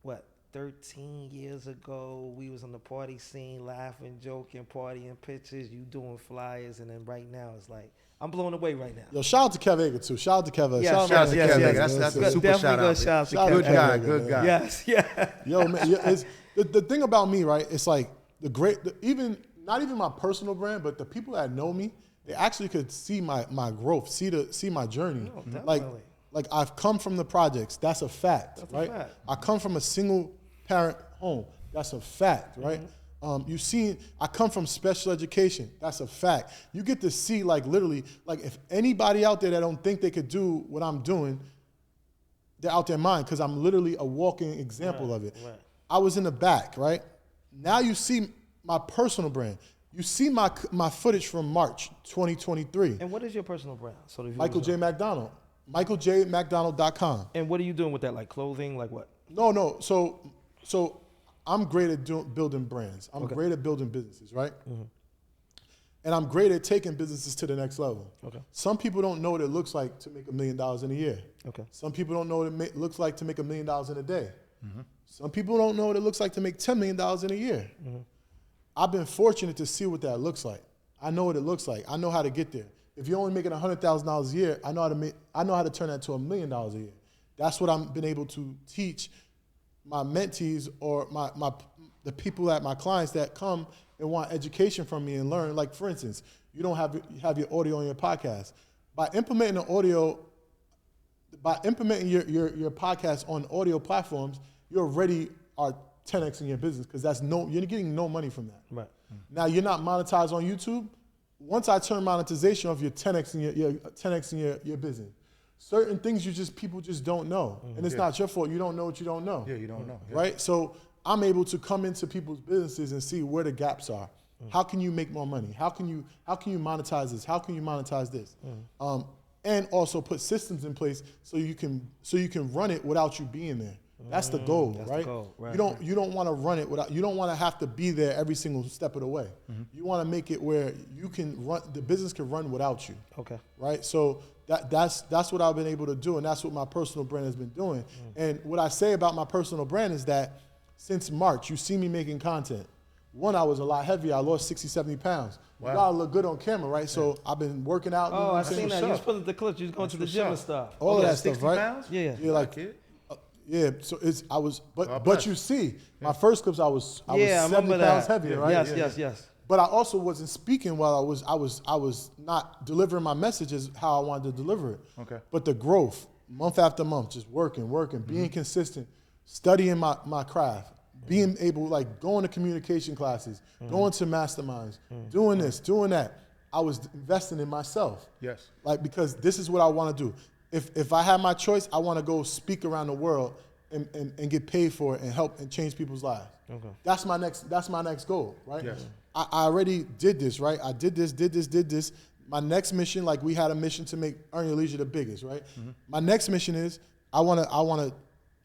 what's up. 13 years ago we was on the party scene, laughing, joking, partying, pictures, you doing flyers, and then right now it's like I'm blown away right now. Yo, shout out to Kev Ager too. Shout out to Kev. Yes, Shout out to Kev. yes. That's a Good, super definitely shout out. shout out to Shout out Kevin. to Kevin. Good guy. Yes, yeah. Yo, man, it's, the thing about me, right? It's like even not even my personal brand, but the people that know me, they actually could see my growth, see my journey. No, definitely. Like I've come from the projects. That's a fact, That's a right? fact. I come from a single parent home. That's a fact, right? You see, I come from special education. That's a fact. You get to see, like, literally, like, if anybody out there that don't think they could do what I'm doing, they're out their mind, because I'm literally a walking example of it. Right. I was in the back, right? Now you see my personal brand. You see my footage from March 2023. And what is your personal brand? So the viewers Michael J. know. MacDonald. MichaelJMacDonald.com. And what are you doing with that? Like clothing? Like what? No. So I'm great at building brands. I'm great at building businesses, right? And I'm great at taking businesses to the next level. Okay. Some people don't know what it looks like to make $1 million in a year. Okay. Some people don't know what it looks like to make $1 million in a day. Some people don't know what it looks like to make $10 million in a year. I've been fortunate to see what that looks like. I know what it looks like. I know how to get there. If you're only making $100,000 a year, I know how to turn that to $1 million a year. That's what I've been able to teach my mentees or the people that my clients that come and want education from me and learn. Like, for instance, you don't have your audio on your podcast. By implementing your podcast on audio platforms, you already are 10x in your business, because you're getting no money from that. Right. Now you're not monetized on YouTube. Once I turn monetization off, you're 10x in your business. Certain things people just don't know, and it's not your fault. You don't know what you don't know. Yeah, you don't know. Yeah. Right? So I'm able to come into people's businesses and see where the gaps are. How can you make more money? How can you monetize this? How can you monetize this? And also put systems in place so you can run it without you being there. That's the goal, That's right? the goal, right. You don't want to run it without. You don't want to have to be there every single step of the way. You want to make it where you can run. The business can run without you. Okay. Right. So that's what I've been able to do, and that's what my personal brand has been doing. And what I say about my personal brand is that since March, you see me making content. One, I was a lot heavier. I lost 60, 70 pounds. Wow. You gotta look good on camera, right? So I've been working out. Oh, I seen that. You was up? putting the clips. You was going to the gym and stuff. All of that 60 stuff, right? pounds? Yeah. Yeah, like kid. yeah. So I was, God but bless. you see, my first clips, I was Yeah, I 70 remember pounds that. heavier, right? Yes. But I also wasn't speaking while I was not delivering my messages how I wanted to deliver it. Okay. But the growth, month after month, just working, being consistent, studying my craft, being able, like, going to communication classes, going to masterminds, doing this, doing that. I was investing in myself. Yes. Like, because this is what I want to do. If I had my choice, I want to go speak around the world and get paid for it and help and change people's lives. Okay. That's my next goal, right? Yes. I already did this, right? I did this. My next mission, like, we had a mission to make Earn Your Leisure the biggest, right? My next mission is I wanna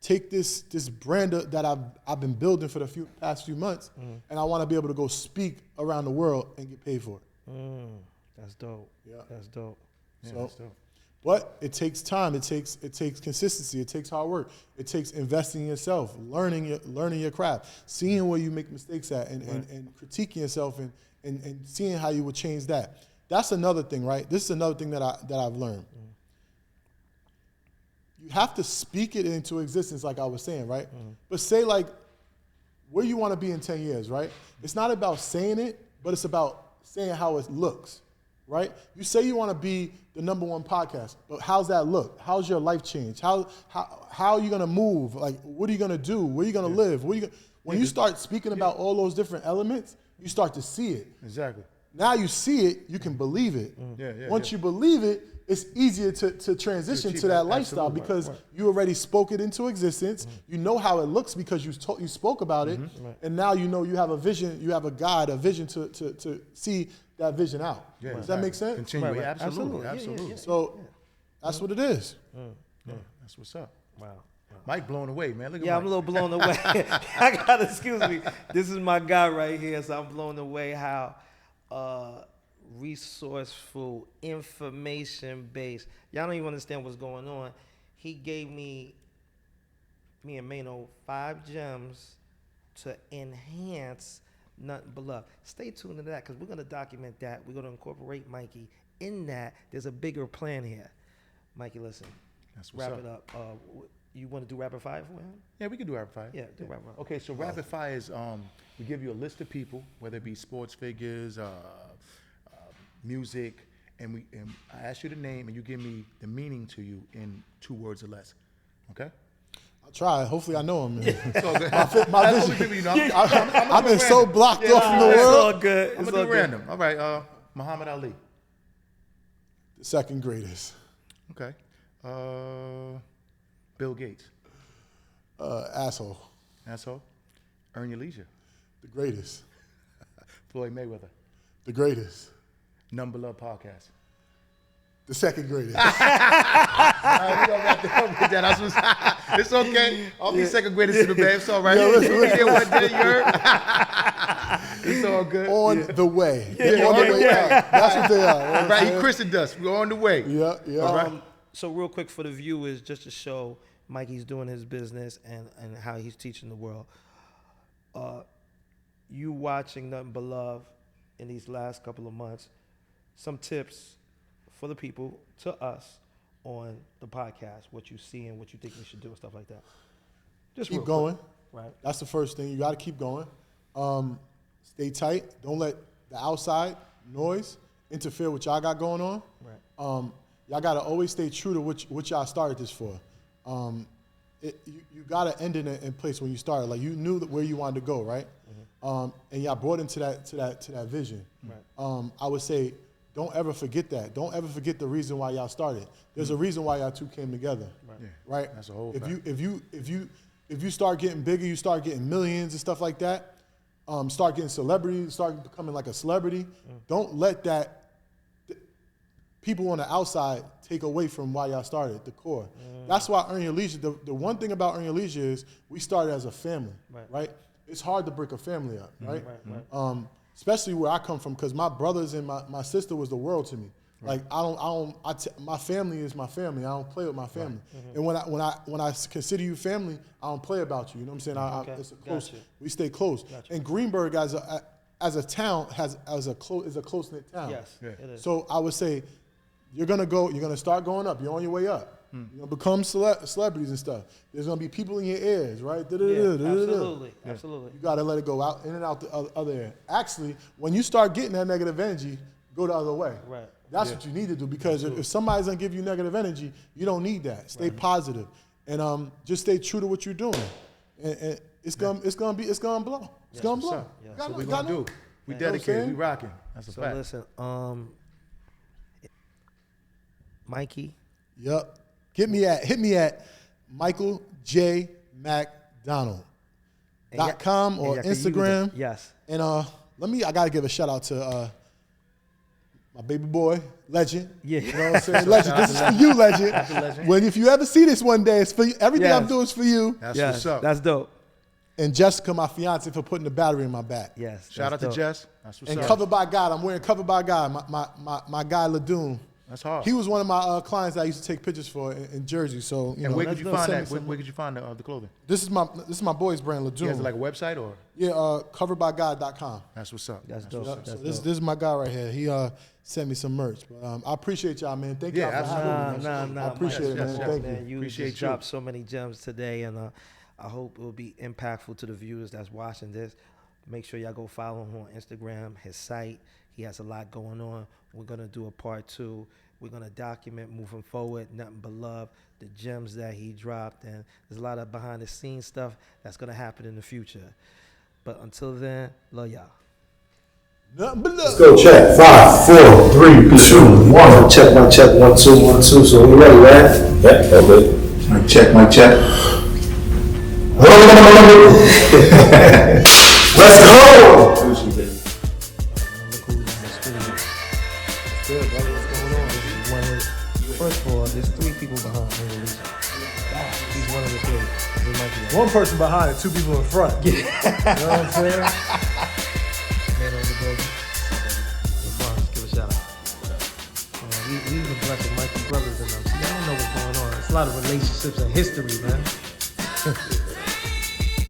take this brand that I've been building for the past few months, and I want to be able to go speak around the world and get paid for it. That's dope. Yeah. That's dope. Yeah, So, that's dope. but it takes time. It takes consistency. It takes hard work. It takes investing in yourself, learning your craft, seeing where you make mistakes at, and critiquing yourself and seeing how you would change that. That's another thing, right? This is another thing that I've learned. You have to speak it into existence, like I was saying, right? But say, like, where you want to be in 10 years, right? It's not about saying it, but it's about saying how it looks, right? You say you want to be the #1 podcast, but how's that look? How's your life change? How are you going to move? Like, what are you going to do? Where are you going to live? When you start speaking about all those different elements, you start to see it. Exactly. Now you see it, you can believe it. Once you believe it, it's easier to transition to that lifestyle. Absolutely. Because you already spoke it into existence. You know how it looks because you spoke about it, and now you know you have a vision, you have a guide, a vision to see that vision out. Yeah, Does that make sense? Continue. Right. Absolutely. Absolutely. So that's what it is. Yeah, that's what's up. Wow. Mike blown away, man. Look at Yeah, Mike. I'm a little blown away. I gotta excuse me. This is my guy right here, so I'm blown away how resourceful, information-based. Y'all don't even understand what's going on. He gave me and Mano 5 gems to enhance Nothing But Love. Stay tuned to that because we're gonna document that. We're gonna incorporate Mikey in that. There's a bigger plan here. Mikey, listen. That's what's Wrap up. it up. You want to do rapid fire for him? Yeah, we can do rapid fire. Yeah, do rapid fire. Okay, so rapid fire is we give you a list of people, whether it be sports figures, music, and I ask you the name, and you give me the meaning to you in 2 words or less. Okay? I'll try. Hopefully I know him. Man. It's all good. My That's what we vision. give you, you know, I'm I've been so blocked off from the It's all world. good. I'm It's gonna all do good. random. All right, Muhammad Ali. The second greatest. Okay. Bill Gates. Asshole. Asshole. Earn Your Leisure. The greatest. Floyd Mayweather. The greatest. NuttinButLuv podcast. The second greatest. We don't have to come with that. That's what's, it's okay. I'll be second greatest to the band. It's all right. You get what did, you heard? It's all good. On the way. Yeah, On the way out. That's what they are. Right, he christened us. We're on the way. Yeah. All right. So real quick for the viewers, just to show Mikey's doing his business and how he's teaching the world. You watching Nothing But Love in these last couple of months, some tips for the people, to us, on the podcast, what you see and what you think we should do and stuff like that. Just Keep going. Right. That's the first thing. You got to keep going. Stay tight. Don't let the outside noise interfere with y'all got going on. Right. Y'all got to always stay true to what y'all started this for. You got to end it in place when you started. Like, you knew where you wanted to go, right? And y'all brought into that vision. Right. I would say, don't ever forget that. Don't ever forget the reason why y'all started. There's a reason why y'all two came together. Right. Yeah, Right? that's a whole If fact. you start getting bigger, you start getting millions and stuff like that. Start getting celebrities, start becoming like a celebrity. Don't let people on the outside take away from why y'all started, the core. That's why Earn Your Leisure, the one thing about Earn Your Leisure is we started as a family, right? It's hard to break a family up, right? Right. Especially where I come from, because my brothers and my sister was the world to me. Like my family is my family. I don't play with my family. Right. Mm-hmm. And when I consider you family, I don't play about you. You know what I'm saying? It's a close. We stay close. And Greenburgh as a town is a close knit town. Yes, it is. So I would say you're gonna start going up. You're on your way up. You're gonna become celebrities and stuff. There's gonna be people in your ears, right? Absolutely. You gotta let it go out in and out the other ear. Actually, when you start getting that negative energy, go the other way. Right. That's what you need to do, because if somebody's gonna give you negative energy, you don't need that. Stay positive, and just stay true to what you're doing, and it's gonna blow. It's gonna blow. That's what we're gonna do. We dedicated. We rocking. That's a fact. So listen, Mikey. Yep. Hit me at Michael J MacDonald.com or Instagram. Yes. And I gotta give a shout out to my baby boy, Legend. Yeah. You know what I'm saying? Legend. This is for you, Legend. When if you ever see this one day, it's for you. Everything I'm doing is for you. That's what's up. That's dope. And Jessica, my fiance, for putting the battery in my back. Yes. Shout out to Jess. That's what's up. And Covered by God. I'm wearing Covered by God. My guy Ladoon. That's hard. He was one of my clients that I used to take pictures for in Jersey. So where could you find that? Where could you find the clothing? This is my boy's brand, Ladoon. He has like a website or? Yeah, coveredbygod.com. That's what's up. That's dope. This is my guy right here. He sent me some merch. But I appreciate y'all, man. Thank y'all for having me. Nah. I appreciate it, man. Thank you. You appreciate just dropped so many gems today, and I hope it will be impactful to the viewers that's watching this. Make sure y'all go follow him on Instagram, his site. He has a lot going on. We're gonna do a part 2. We're going to document moving forward, Nothing But Love, the gems that he dropped. And there's a lot of behind-the-scenes stuff that's going to happen in the future. But until then, love y'all. Nothing but love. Let's go, check. 5, 4, 3, 2, 1. Check, my check. 1, 2, 1, 2. So we ready, right? Yep, all good. Mic check, mic check. Let's go! First of all, there's 3 people behind EarnYourLeisure. He's one of the 3. One person behind it, 2 people in front. You know what I'm saying? Man on the building. Give a shout out. We've been blessed with Mikey brothers and them. See, I don't know what's going on. It's a lot of relationships and history, man.